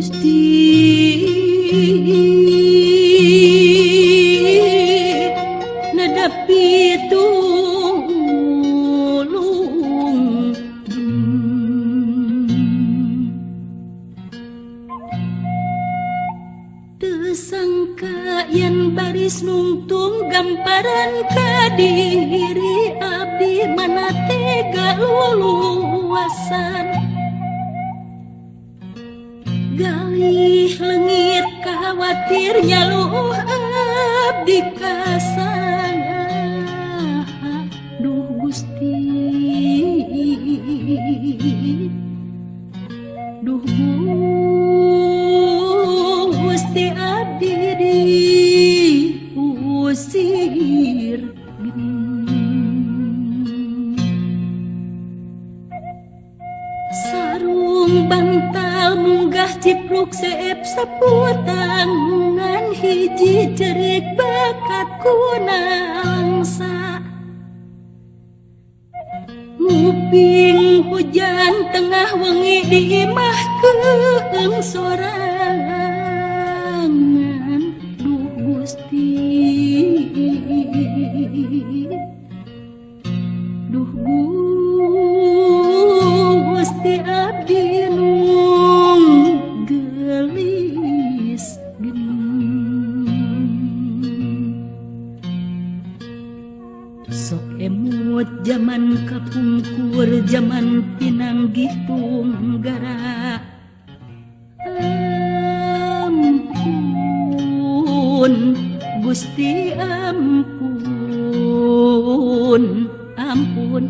Gusti nedapi tulung teu sangka yen baris nungtung gamparan ka diri abdi mana tega luluasan galih lengit khawatir nyaluh abdi kasana duh Gusti duh Gusti abdi diusir sarung bantal munggah cipruk seep saputangan hiji jerik bakat kunangsa nguping hujan tengah wengi di imah keung sorangan duh Gusti duh Gusti abdi nung gelis sok emut zaman kapungkur zaman pinanggih tunggara ampun Gusti ampun ampun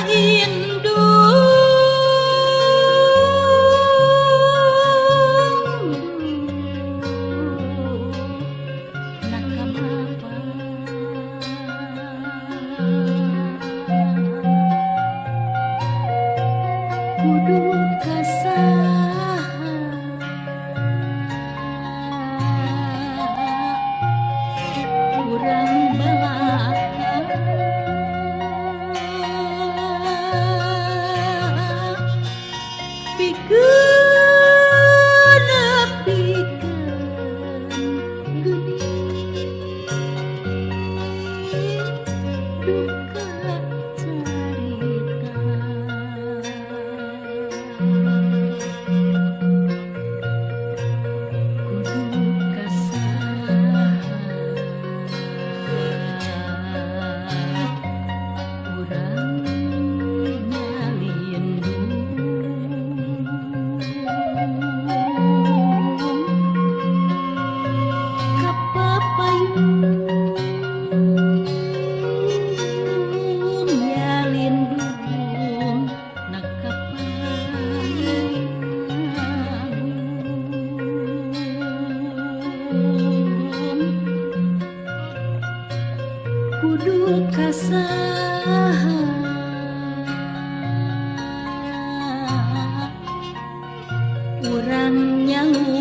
indung kasaha urang nyangu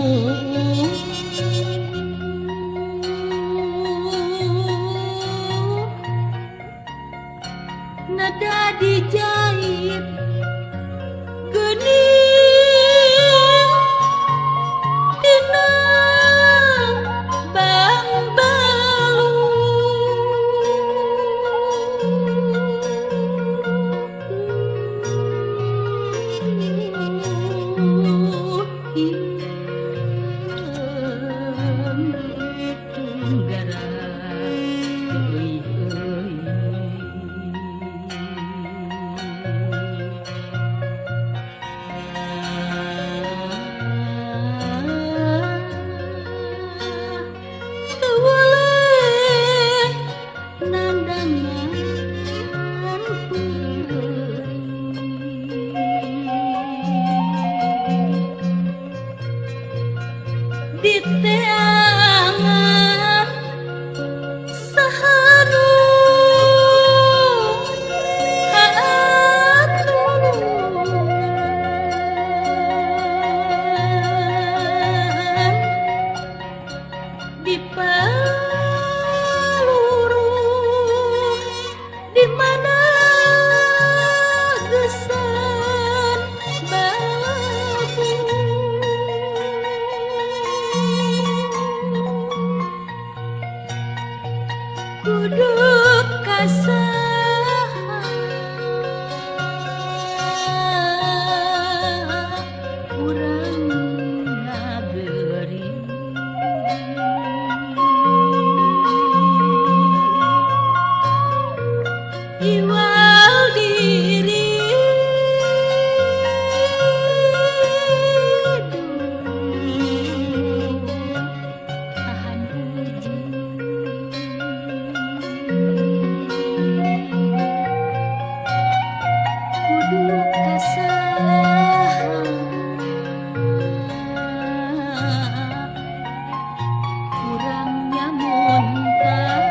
nada dijahit geuning dina bang balu tunggara euy di teangan sahanu haatulungan di paluru di mana gesan babu kudu kasaha urang ngaberi iwal diri tahan uji kudu kasaha urang nyamun tah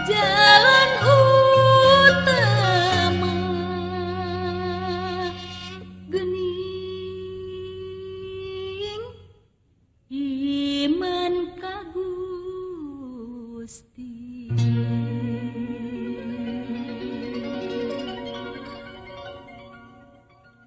jalan utama geuning iman ka Gusti.